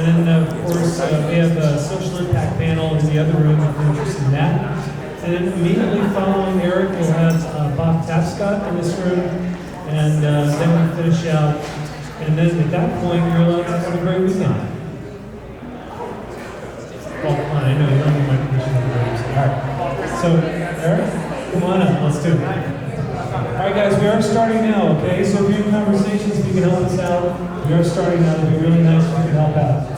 And then, of course, we have a social impact panel in the other room if you're interested in that. And then immediately following Eric, we'll have Bob Tapscott in this room, and then we'll finish out. And then at that point, you're allowed to have a great weekend. Well, come on, I know you don't need my permission to do. All right. So, Eric, come on up. Let's do it. All right, guys, we are starting now, okay? So if you have conversations, if you can help us out, we are starting now. It'd be really nice if you could help out.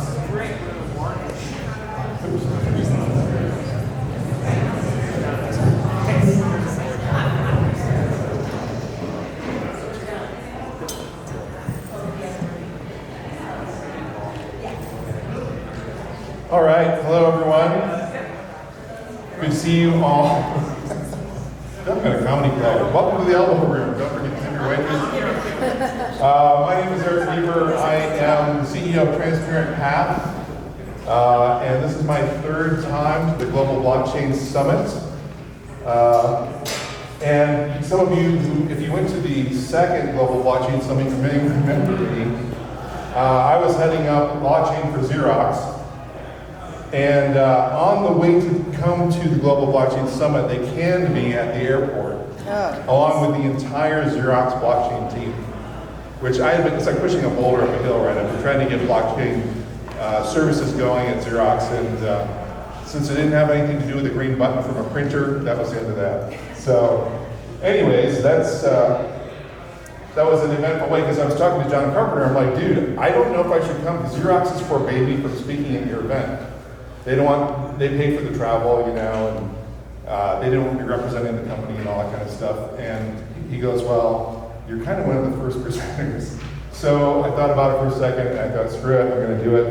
All right, hello everyone. Good to see you all. I'm in a comedy club. Welcome to the Elbow Room. Don't forget to tip your waiters. My name is Eric Weaver. I am the CEO of Transparent Path. And this is my third time to the Global Blockchain Summit. And some of you, if you went to the second Global Blockchain Summit, you may remember me. I was heading up blockchain for Xerox. And on the way to come to the Global Blockchain Summit, they canned me at the airport, along with the entire Xerox blockchain team, which I had been, it's like pushing a boulder up a hill, right? I've been trying to get blockchain services going at Xerox, and since it didn't have anything to do with a green button from a printer, that was the end of that. So, anyways, that was an eventful way, because I was talking to John Carpenter. I'm like, dude, I don't know if I should come, because Xerox is forbade me from speaking at your event. They pay for the travel, you know, and they didn't want me representing the company and all that kind of stuff. And he goes, well, you're kind of one of the first presenters. So I thought about it for a second, and I thought, screw it, I'm going to do it.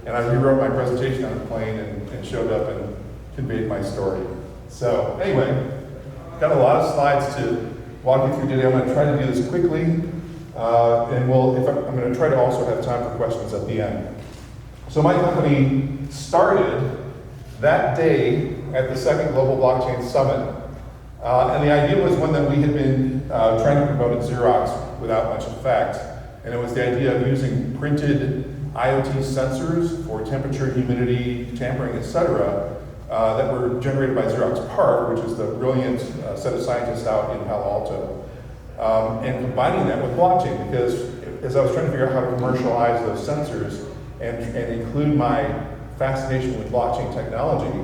And I rewrote my presentation on the plane and showed up and conveyed my story. So anyway, got a lot of slides to walk you through today. I'm going to try to do this quickly, and I'm going to try to also have time for questions at the end. So my company started that day at the second Global Blockchain Summit. And the idea was one that we had been trying to promote at Xerox without much effect. And it was the idea of using printed IoT sensors for temperature, humidity, tampering, etc., that were generated by Xerox PARC, which is the brilliant set of scientists out in Palo Alto, and combining that with blockchain, because as I was trying to figure out how to commercialize those sensors and include my fascination with blockchain technology,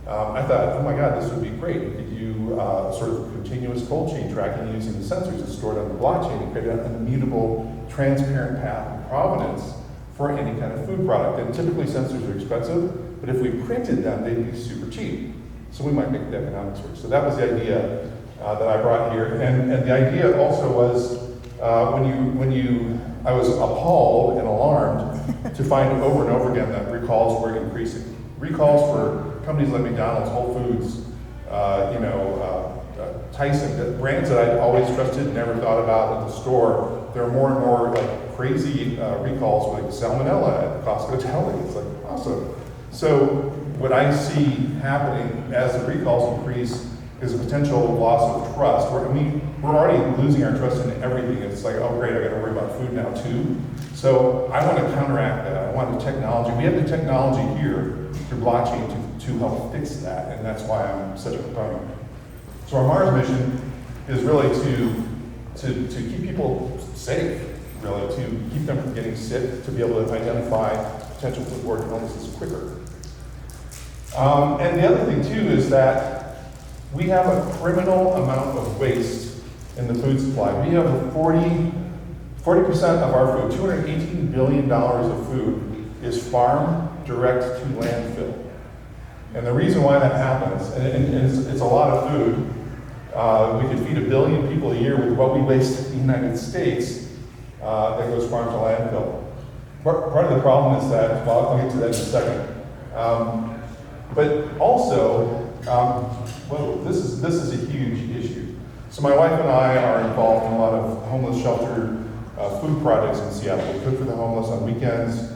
I thought, oh my God, this would be great. We could do sort of continuous cold chain tracking using the sensors that's stored on the blockchain and create an immutable, transparent path of provenance for any kind of food product. And typically sensors are expensive, but if we printed them, they'd be super cheap. So we might make the economics work. So that was the idea that I brought here. And the idea also was I was appalled and alarmed to find over and over again that recalls were increasing. Recalls for companies like McDonald's, Whole Foods, Tyson, brands that I'd always trusted and never thought about at the store. There are more and more like crazy recalls with like salmonella at Costco Deli. It's like awesome. So what I see happening as the recalls increase is a potential loss of trust. We're already losing our trust in everything. It's like, oh great, I gotta worry about food now too. So I want to counteract that. I want the technology. We have the technology here through blockchain to help fix that, and that's why I'm such a proponent. So our Mars mission is really to keep people safe, really, to keep them from getting sick, to be able to identify potential foodborne illnesses quicker. And the other thing too is that we have a criminal amount of waste in the food supply. We have 40% of our food, $218 billion of food, is farm direct to landfill. And the reason why that happens, and it's a lot of food, we could feed 1 billion people a year with what we waste in the United States that goes farm to landfill. Part of the problem is that, well, I'll get to that in a second. But also, this is a huge issue. So my wife and I are involved in a lot of homeless shelter food projects in Seattle. We cook for the homeless on weekends.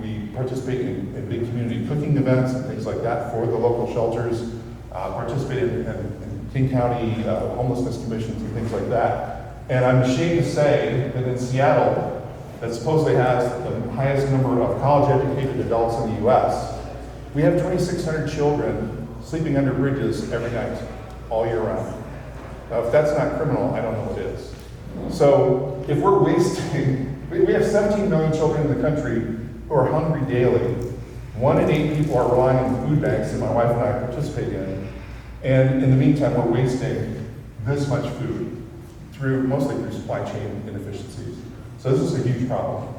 We participate in big community cooking events and things like that for the local shelters. Participate in King County homelessness commissions and things like that. And I'm ashamed to say that in Seattle, that supposedly has the highest number of college-educated adults in the US, we have 2,600 children sleeping under bridges every night, all year round. Now, if that's not criminal, I don't know what is. So if we're wasting, we have 17 million children in the country who are hungry daily. 1 in 8 people are relying on food banks that my wife and I participate in. And in the meantime, we're wasting this much food mostly through supply chain inefficiencies. So this is a huge problem.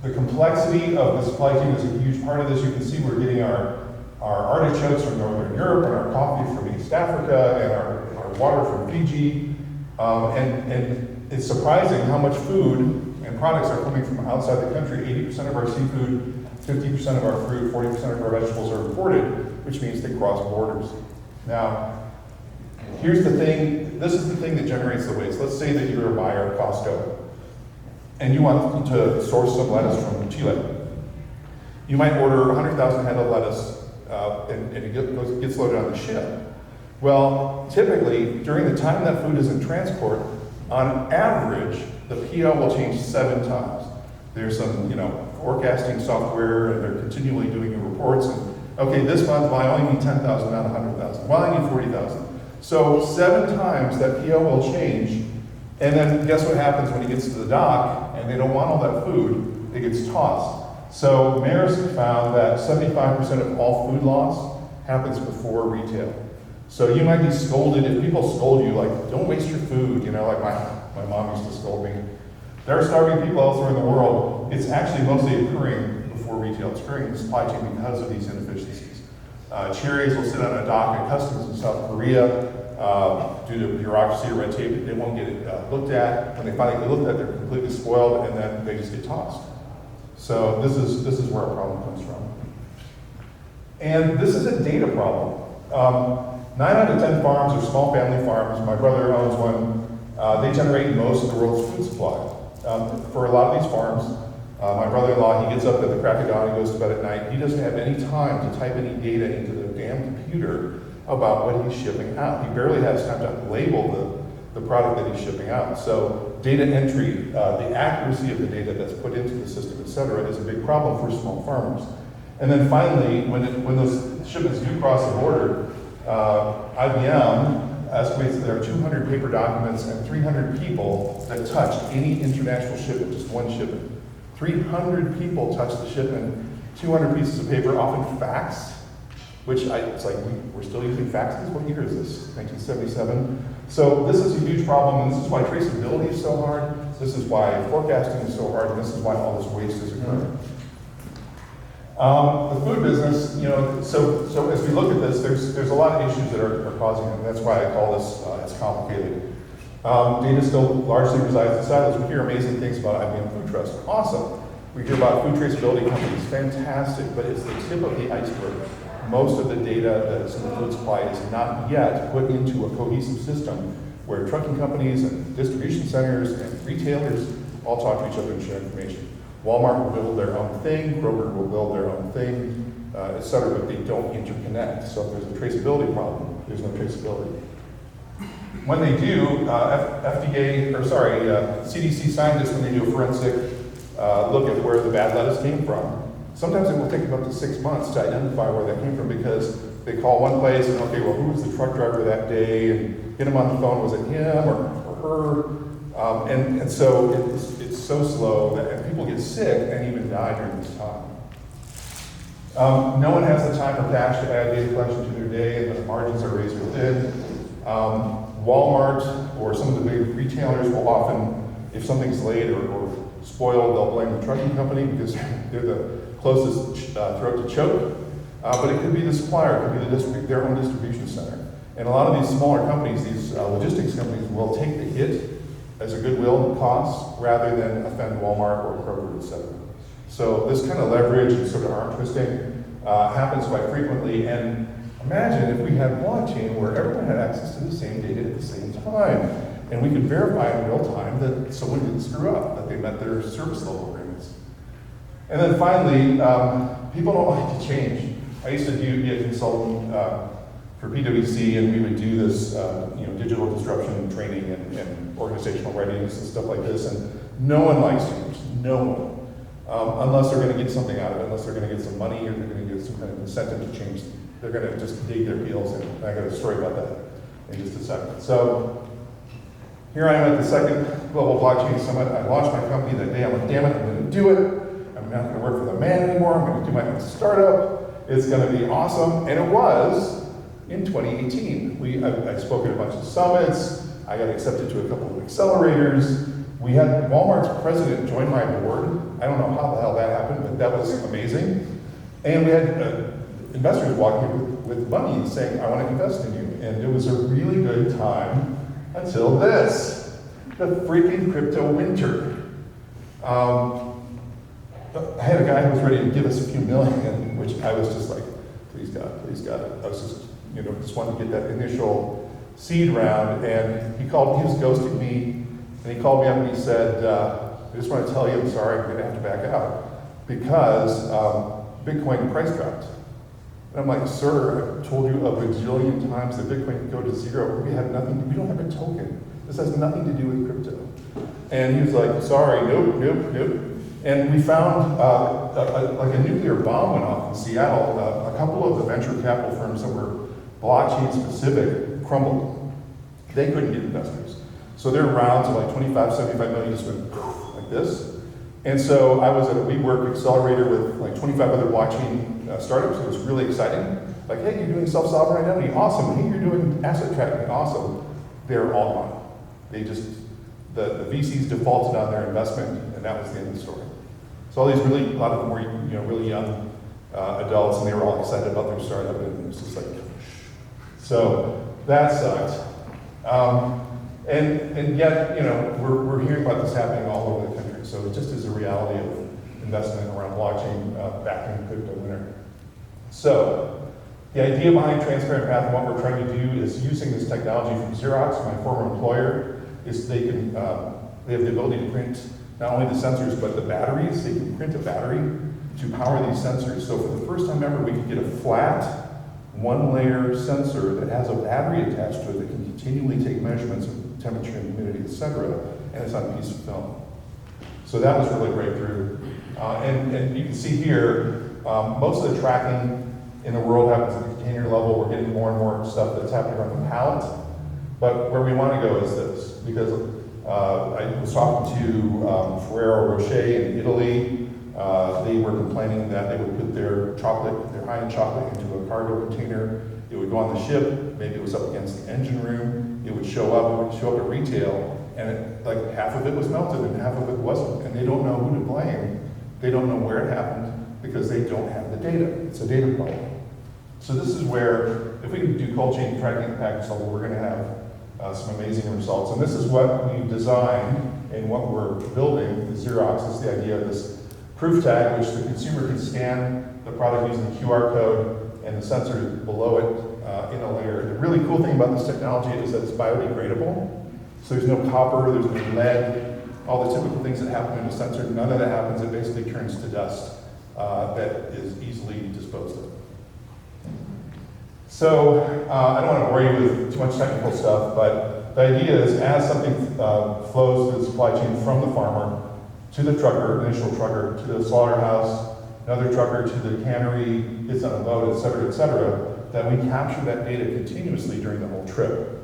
The complexity of the supply chain is a huge part of this. You can see we're getting our artichokes from Northern Europe, and our coffee from East Africa, and our water from Fiji. And it's surprising how much food and products are coming from outside the country. 80% of our seafood, 50% of our fruit, 40% of our vegetables are imported, which means they cross borders. Now, here's the thing, this is the thing that generates the waste. Let's say that you're a buyer at Costco, and you want to source some lettuce from Chile. You might order 100,000 head of lettuce, and it gets loaded on the ship. Well, typically, during the time that food is in transport, on average, the PO will change 7 times. There's some, forecasting software, and they're continually doing reports. And okay, this month, well, I only need 10,000, not 100,000. Well, I need 40,000. So 7 times that PO will change, and then guess what happens when it gets to the dock, and they don't want all that food, it gets tossed. So mayors have found that 75% of all food loss happens before retail. So you might be scolded, if people scold you, like, don't waste your food, like my mom used to scold me. There are starving people elsewhere in the world. It's actually mostly occurring before retail. It's occurring in the supply chain because of these inefficiencies. Cherries will sit on a dock at customs in South Korea. Due to bureaucracy or red tape, they won't get it looked at. When they finally get looked at, they're completely spoiled, and then they just get tossed. So this is where our problem comes from. And this is a data problem. 9 out of 10 farms are small family farms. My brother owns one. They generate most of the world's food supply. For a lot of these farms, my brother-in-law, he gets up at the crack of dawn, he goes to bed at night. He doesn't have any time to type any data into the damn computer about what he's shipping out. He barely has time to label the product that he's shipping out. So data entry, the accuracy of the data that's put into the system, et cetera, is a big problem for small farmers. And then finally, when those shipments do cross the border, IBM estimates that there are 200 paper documents and 300 people that touch any international shipment, just one shipment. 300 people touch the shipment, 200 pieces of paper, often fax, which it's like, we're still using faxes? What year is this? 1977? So this is a huge problem, and this is why traceability is so hard. This is why forecasting is so hard, and this is why all this waste is occurring. The food business, so as we look at this, there's a lot of issues that are causing it, and that's why I call this it's complicated. Data still largely resides in silos. We hear amazing things about IBM Food Trust. Awesome. We hear about food traceability companies. Fantastic, but it's the tip of the iceberg. Most of the data that's in the food supply is not yet put into a cohesive system where trucking companies and distribution centers and retailers all talk to each other and share information. Walmart will build their own thing, Kroger will build their own thing, et cetera, but they don't interconnect. So if there's a traceability problem, there's no traceability. When they do, CDC scientists, when they do a forensic look at where the bad lettuce came from, sometimes it will take up to 6 months to identify where that came from because they call one place and, okay, well, who was the truck driver that day? And get him on the phone, was it him or her? And so it's so slow that people get sick and even die during this time. No one has the time or cash to add data collection to their day, and the margins are razor thin. Walmart or some of the big retailers will often, if something's late or spoiled, they'll blame the trucking company because they're the closest throat to choke. But it could be the supplier, it could be their own distribution center. And a lot of these smaller companies, these logistics companies, will take the hit as a goodwill cost rather than offend Walmart or Kroger, et cetera. So this kind of leverage and sort of arm twisting happens quite frequently. And imagine if we had blockchain where everyone had access to the same data at the same time, and we could verify in real time that someone didn't screw up, that they met their service level agreements. And then finally, people don't like to change. I used to be a consultant for PwC, and we would do this digital disruption training and and organizational readiness and stuff like this, and no one likes change, no one. Unless they're going to get something out of it, unless they're going to get some money or they're going to get some kind of incentive to change, they're going to just dig their heels in. And I got a story about that in just a second. So here I am at the second Global Blockchain Summit. I launched my company that day. I'm like, damn it, I'm going to do it. I'm not going to work for the man anymore. I'm going to do my own startup. It's going to be awesome. And it was in 2018. I spoke at a bunch of summits. I got accepted to a couple of accelerators. We had Walmart's president join my board. I don't know how the hell that happened, but that was amazing. And we had investors walking in with money saying, I want to invest in you. And it was a really good time until this, the freaking crypto winter. I had a guy who was ready to give us a few million, which I was just like, please God, please God. I was just, just wanted to get that initial seed round. And he was ghosting me, and he called me up and he said, I just want to tell you, I'm sorry, I'm going to have to back out because Bitcoin price dropped. And I'm like, sir, I've told you a bajillion times that Bitcoin could go to zero. We don't have a token. This has nothing to do with crypto. And he was like, sorry, nope. And we found like a nuclear bomb went off in Seattle. A couple of the venture capital firms that were blockchain specific crumbled. They couldn't get investors. So their rounds of like 25, 75 million just went like this. And so I was at a WeWork accelerator with like 25 other blockchain startups. It was really exciting. Like, hey, you're doing self-sovereign identity, awesome. Hey, you're doing asset tracking, awesome. They're all gone. They just, the VCs defaulted on their investment, and that was the end of the story. So all these a lot of them were really young adults, and they were all excited about their startup, and it was just like, so that sucked. And yet, we're hearing about this happening all over the country. So it just is a reality of investment around blockchain back in crypto winter. So the idea behind Transparent Path and what we're trying to do is using this technology from Xerox, my former employer, is they have the ability to print not only the sensors, but the batteries. They can print a battery to power these sensors. So for the first time ever, we can get a flat, one-layer sensor that has a battery attached to it that can continually take measurements of temperature and humidity, etc., and it's on a piece of film. So that was really a breakthrough. And you can see here, most of the tracking in the world happens at the container level. We're getting more and more stuff that's happening on the pallet. But where we want to go is this, because I was talking to Ferrero Rocher in Italy. They were complaining that they would put their high-end chocolate into a cargo container. It would go on the ship. Maybe it was up against the engine room. It would show up at retail, and like half of it was melted and half of it wasn't. And they don't know who to blame. They don't know where it happened because they don't have the data. It's a data problem. So this is where, if we can do cold chain tracking at the package level, we're going to have some amazing results. And this is what we've designed and what we're building at Xerox is the idea of this proof tag, which the consumer can scan the product using the QR code and the sensor below it in a layer. The really cool thing about this technology is that it's biodegradable. So there's no copper, there's no lead, all the typical things that happen in a sensor. None of that happens. It basically turns to dust that is easily disposed of. So I don't want to bore you with too much technical stuff, but the idea is as something flows through the supply chain from the farmer to the trucker, initial trucker, to the slaughterhouse, another trucker to the cannery, gets on a boat, et cetera, that we capture that data continuously during the whole trip.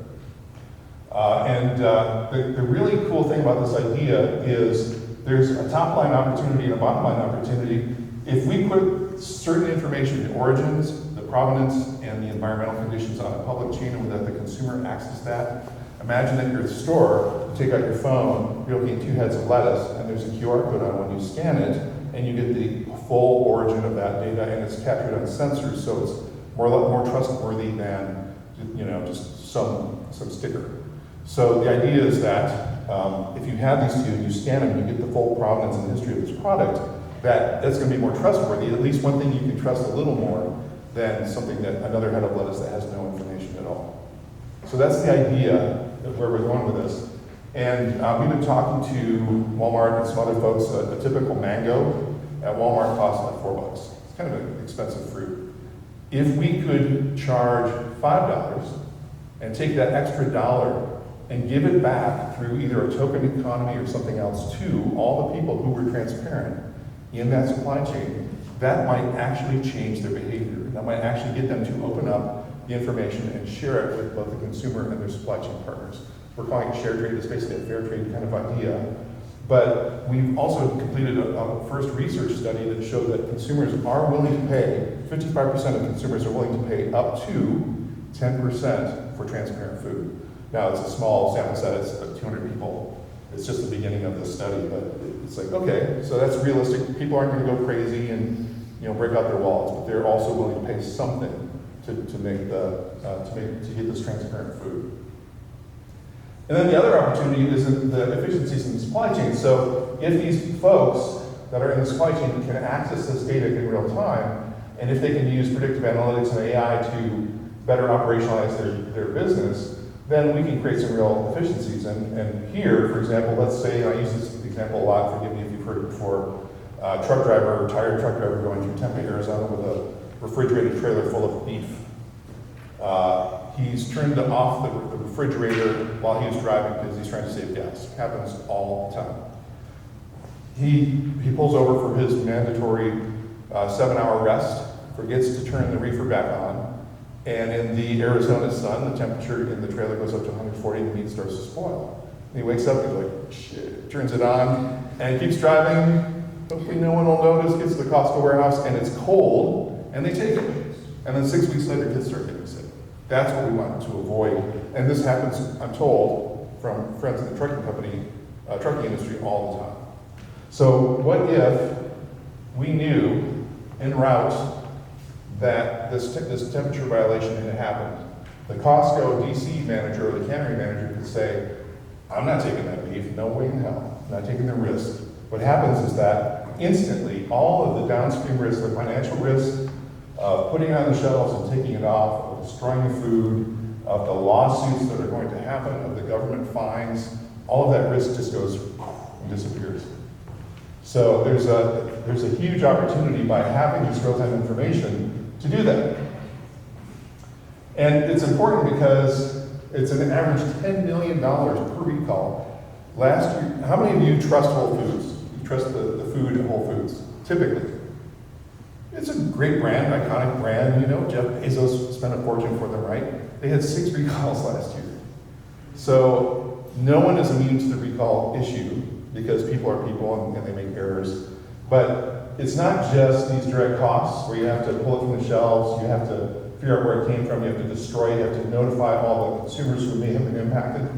The really cool thing about this idea is there's a top line opportunity and a bottom line opportunity. If we put certain information, the origins, the provenance, and the environmental conditions on a public chain and that the consumer access that, imagine that you're at the store, you take out your phone, you're looking at 2 heads of lettuce, and there's a QR code on when you scan it, and you get the full origin of that data, and it's captured on sensors, so it's more trustworthy than just some sticker. So the idea is that if you have these two and you scan them, you get the full provenance and history of this product, that's going to be more trustworthy. At least one thing you can trust a little more than something that another head of lettuce that has no information at all. So that's the idea of where we're going with this. And we've been talking to Walmart and some other folks. A typical mango at Walmart costs like $4. It's kind of an expensive fruit. If we could charge $5 and take that extra dollar and give it back through either a token economy or something else to all the people who were transparent in that supply chain, that might actually change their behavior. That might actually get them to open up the information and share it with both the consumer and their supply chain partners. We're calling it shared trade. It's basically a fair trade kind of idea. But we've also completed a first research study that showed that consumers are willing to pay, 55% of consumers are willing to pay up to 10% for transparent food. Now, it's a small sample set, it's 200 people. It's just the beginning of this study, but it's like, okay, so that's realistic. People aren't gonna go crazy and break out their wallets, but they're also willing to pay something to get this transparent food. And then the other opportunity is the efficiencies in the supply chain. So if these folks that are in the supply chain can access this data in real time, and if they can use predictive analytics and AI to better operationalize their business, then we can create some real efficiencies. And here, for example, let's say, and I use this example a lot, forgive me if you've heard it before, retired truck driver going through Tempe, Arizona with a refrigerated trailer full of beef. He's turned off the refrigerator while he was driving because he's trying to save gas. Happens all the time. He pulls over for his mandatory 7-hour rest, forgets to turn the reefer back on, and in the Arizona sun, the temperature in the trailer goes up to 140 and the meat starts to spoil. And he wakes up and he's like, shit, turns it on, and he keeps driving. Hopefully no one will notice, gets to the Costco warehouse, and it's cold, and they take it. And then 6 weeks later, kids start getting sick. That's what we want to avoid. And this happens, I'm told, from friends in the trucking company, trucking industry all the time. So what if we knew en route that this temperature violation had happened? The Costco DC manager or the cannery manager could say, I'm not taking that beef, no way in hell, I'm not taking the risk. What happens is that instantly, all of the downstream risks, the financial risk of putting it on the shelves and taking it off, of destroying the food, of the lawsuits that are going to happen, of the government fines, all of that risk just goes and disappears. So there's a huge opportunity by having this real-time information to do that. And it's important because it's an average $10 million per recall. Last year, how many of you trust Whole Foods? You trust the food at Whole Foods, typically. It's a great brand, iconic brand, Jeff Bezos spent a fortune for them, right? They had 6 recalls last year. So no one is immune to the recall issue because people are people and they make errors. But it's not just these direct costs where you have to pull it from the shelves, you have to figure out where it came from, you have to destroy it, you have to notify all the consumers who may have been impacted.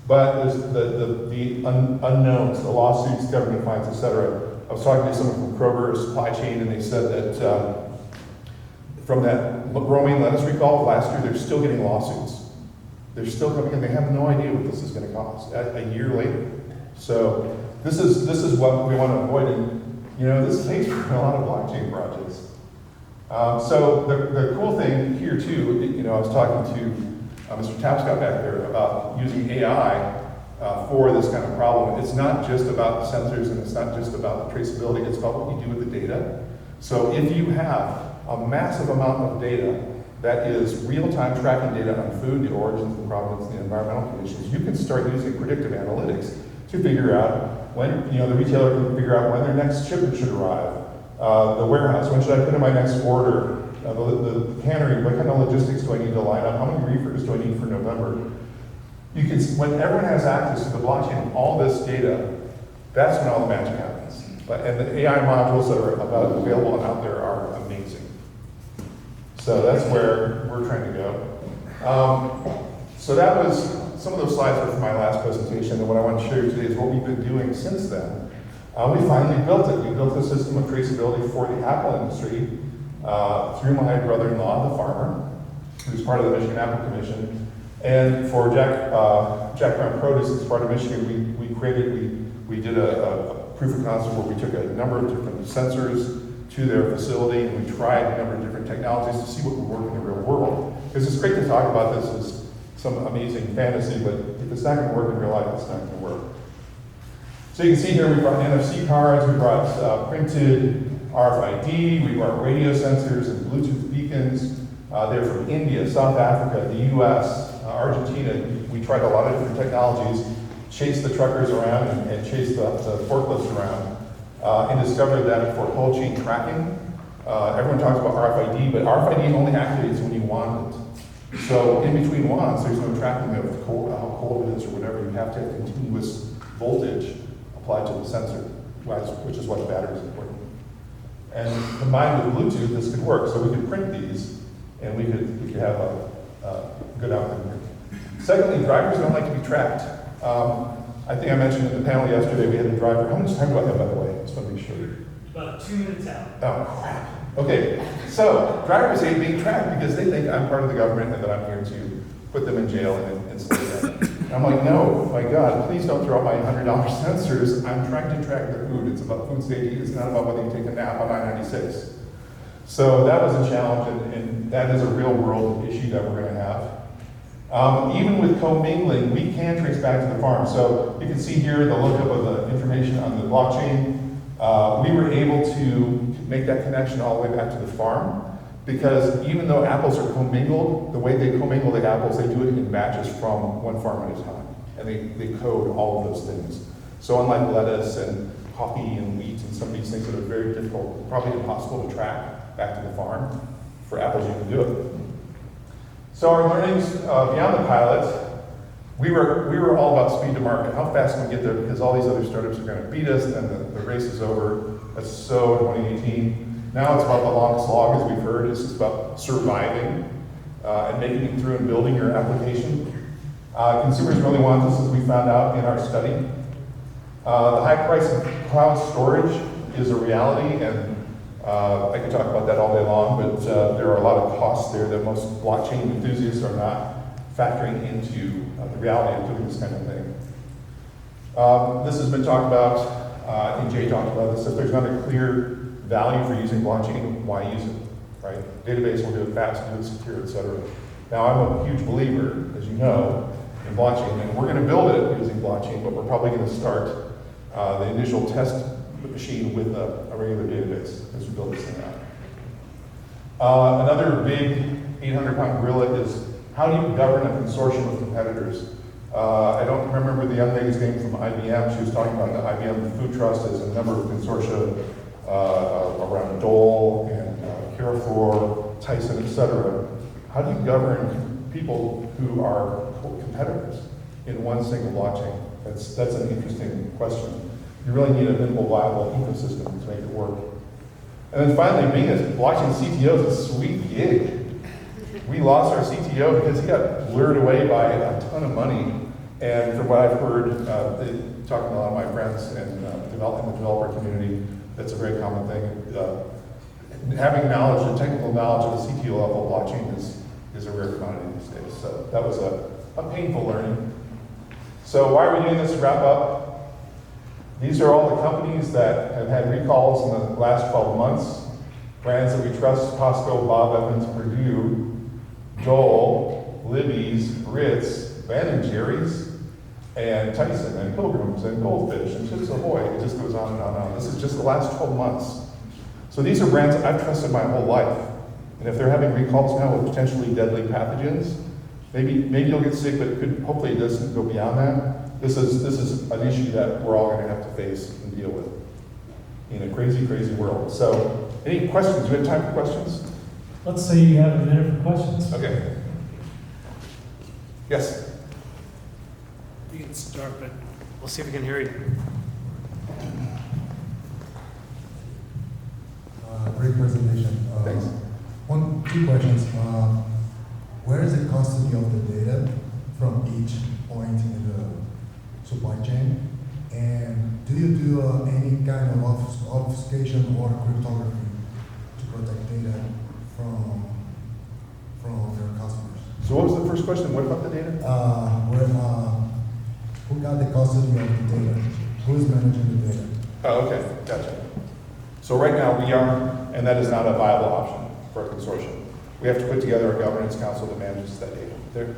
But there's the unknowns, the lawsuits, government fines, etc. I was talking to someone from Kroger supply chain, and they said that from that romaine lettuce recall last year, they're still getting lawsuits. They're still coming in. They have no idea what this is going to cost a year later. So this is what we want to avoid. And this pays for a lot of blockchain projects. So the cool thing here too, I was talking to Mr. Tapscott back there about using AI for this kind of problem. It's not just about the sensors and it's not just about the traceability, it's about what you do with the data. So if you have a massive amount of data that is real-time tracking data on food, the origins, the provenance, the environmental conditions, you can start using predictive analytics to figure out when, the retailer can figure out when their next shipment should arrive. The warehouse, when should I put in my next order? The cannery, what kind of logistics do I need to line up? How many reefers do I need for November? You can, when everyone has access to the blockchain, all this data, that's when all the magic happens. And the AI modules that are available and out there are amazing. So that's where we're trying to go. So that was, some of those slides were from my last presentation, and what I want to show you today is what we've been doing since then. We finally built it. We built a system of traceability for the apple industry through my brother-in-law, the farmer, who's part of the Michigan Apple Commission. And for Jack Brown Produce, as part of Michigan, we did a proof of concept where we took a number of different sensors to their facility and we tried a number of different technologies to see what would work in the real world. Because it's great to talk about this as some amazing fantasy, but if it's not going to work in real life, it's not going to work. So you can see here we brought NFC cards, we brought printed RFID, we brought radio sensors and Bluetooth beacons. They're from India, South Africa, the US, Argentina, we tried a lot of different technologies, chased the truckers around and chased the forklifts around, and discovered that for cold chain tracking, everyone talks about RFID, but RFID only activates when you want it. So in between wants, there's no tracking of how cold it is or whatever. You have to have continuous voltage applied to the sensor, which is why the battery is important. And combined with Bluetooth, this could work. So we could print these, and we could have a good outcome here. Secondly, drivers don't like to be tracked. I think I mentioned in the panel yesterday, we had a driver. How much time do I have, by the way? I just want to be sure. About 2 minutes out. Oh, crap. Okay, so drivers hate being tracked because they think I'm part of the government and that I'm here to put them in jail and slay them. I'm like, no, my God, please don't throw out my $100 sensors. I'm trying to track their food. It's about food safety. It's not about whether you take a nap on I-96. So that was a challenge, and that is a real world issue that we're going to have. Even with commingling, we can trace back to the farm. So you can see here the lookup of the information on the blockchain. We were able to make that connection all the way back to the farm, because even though apples are commingled, the way they commingle the apples, they do it in batches from one farm at a time. And they code all of those things. So unlike lettuce and coffee and wheat and some of these things that are very difficult, probably impossible to track back to the farm, for apples you can do it. So our learnings beyond the pilot, we were all about speed to market. How fast can we get there? Because all these other startups are going to beat us, and then the race is over. That's so 2018. Now it's about the long slog, as we've heard. It's just about surviving and making it through and building your application. Consumers really want this, as we found out in our study. The high price of cloud storage is a reality, and I could talk about that all day long, but there are a lot of costs there that most blockchain enthusiasts are not factoring into the reality of doing this kind of thing. This has been talked about, and Jay talked about this. If there's not a clear value for using blockchain, why use it, right? Database will do it fast, do it secure, et cetera. Now, I'm a huge believer, as you know, in blockchain, and we're going to build it using blockchain, but we're probably going to start the initial test machine with a regular database as we build this thing out. Another big 800-pound gorilla is, how do you govern a consortium of competitors? I don't remember the young lady's name from IBM. She was talking about the IBM Food Trust as a number of consortia around Dole and Carrefour, Tyson, et cetera. How do you govern people who are competitors in one single blockchain? That's an interesting question. You really need a minimal viable ecosystem to make it work. And then finally, being a blockchain CTO is a sweet gig. We lost our CTO because he got lured away by a ton of money. And from what I've heard, talking to a lot of my friends and in the developer community, that's a very common thing. Having knowledge, the technical knowledge at the CTO level of blockchain is a rare commodity these days. So that was a painful learning. So why are we doing this to wrap up? These are all the companies that have had recalls in the last 12 months. Brands that we trust: Costco, Bob Evans, Purdue, Dole, Libby's, Ritz, Ben & Jerry's, and Tyson, and Pilgrims, and Goldfish, and Chips Ahoy. It just goes on and on and on. This is just the last 12 months. So these are brands that I've trusted my whole life. And if they're having recalls now with potentially deadly pathogens, maybe you'll get sick, but hopefully it doesn't go beyond that. This is an issue that we're all going to have to face and deal with in a crazy, crazy world. So, any questions? Do we have time for questions? Let's say you have a minute for questions. Okay. Yes? You can start, but we'll see if we can hear you. Great presentation. Thanks. Two questions. Where is the custody of the data from each point in the supply chain? And do you do any kind of obfuscation or cryptography to protect data from your customers? So what was the first question? What about the data? Who got the custody of the data? Who is managing the data? Oh, okay, gotcha. So right now we are, and that is not a viable option for a consortium. We have to put together a governance council that manages that data.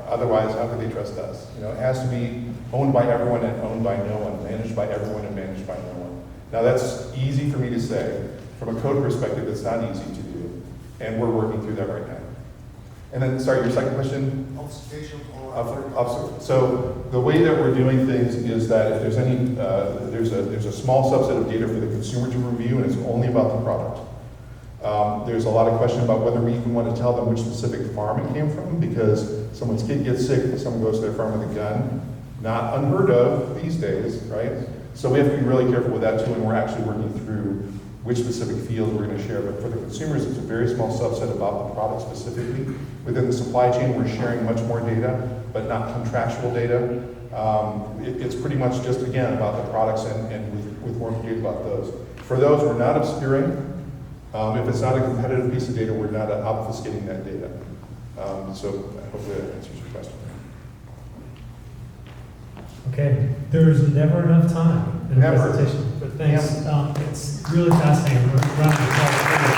Otherwise, how could they trust us? You know, it has to be owned by everyone and owned by no one, managed by everyone and managed by no one. Now that's easy for me to say. From a code perspective, it's not easy to do. And we're working through that right now. And then, sorry, your second question? Obfuscation or So the way that we're doing things is that if there's any, there's a small subset of data for the consumer to review, and it's only about the product. There's a lot of question about whether we even want to tell them which specific farm it came from, because someone's kid gets sick and someone goes to their farm with a gun. Not unheard of these days, right? So we have to be really careful with that too, and we're actually working through which specific fields we're going to share. But for the consumers, it's a very small subset about the product specifically. Within the supply chain, we're sharing much more data, but not contractual data. It's pretty much just, again, about the products and with more data about those. For those, we're not obscuring. If it's not a competitive piece of data, we're not obfuscating that data. So hopefully that answers your question. Okay, there's never enough time in a Never. presentation, but thanks. It's really fascinating. We're round the clock.